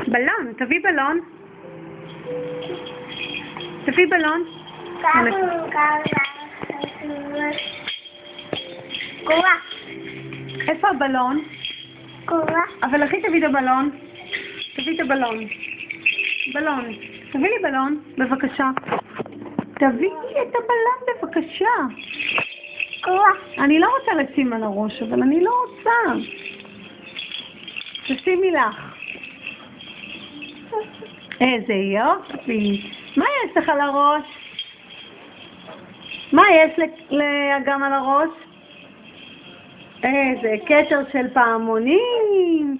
בלון, תביא בלון. תביא בלון. קורה. איפה הבלון? קורה. אבל אחי תביא את הבלון. תביא את הבלון. בלון. תביא לי בלון, בבקשה. תביא לי את הבלון, בבקשה. קורה. אני לא רוצה לשים על הראש, אבל אני לא רוצה. תשימי לך. איזה יופי. מה יש לך על הראש? מה יש לאגם על הראש? איזה קטר של פעמונים.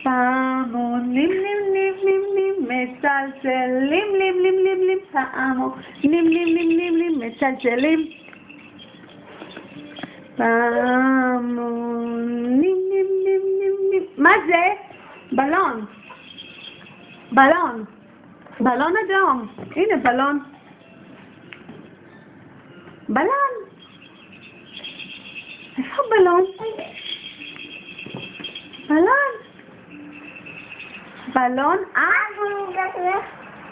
פעמונים, נים, נים, נים, נים, מצלצלים, לים, לים, לים, לים, פעמונים, לים, לים, לים, לים, מצלצלים. פעמונים, נים, נים, נים, נים. מה זה? בלון. בלון. בלון אדום. הנה בלון. בלון. איפה בלון? בלון. בלון?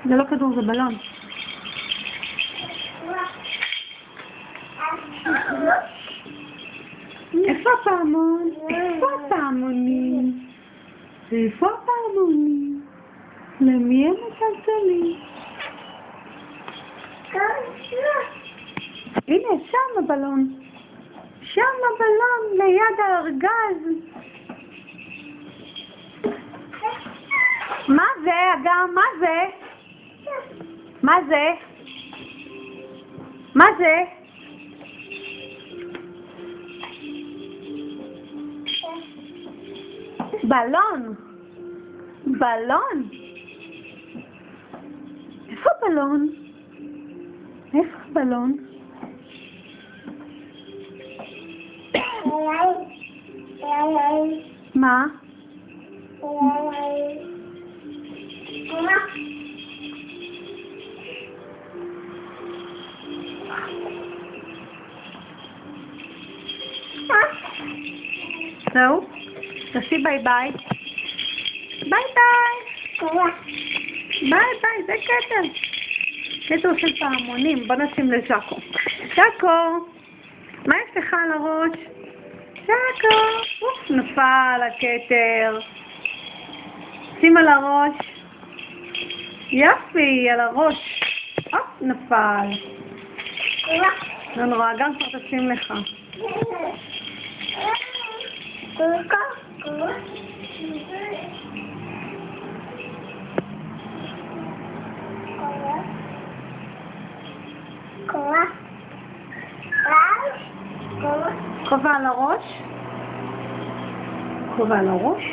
זה לא כדור, זה בלון. איפה הפעמון? איפה הפעמונים? איפה הפעמונים? למי הם מצלצלים? הנה, שם הבלון. שם הבלון, ליד הארגז. מה זה, אגם? מה זה? מה זה? מה זה? בלון. בלון. איפה בלון? איפה בלון? מה? זהו? תעשי ביי ביי. ביי ביי. ביי ביי, זה כתר. כתר של פעמונים. בוא נשים לז'קו. ז'קו, מה יש לך על הראש? ז'קו. אוף, נפל הכתר. שים על הראש. יופי, על הראש. אוף, נפל. לא נורא, גם כבר תשים לך. כובע על הראש? כובע על הראש?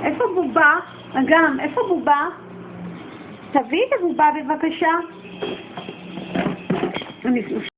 איפה בובה? אגם, איפה בובה? תביאי את הבובה בבקשה.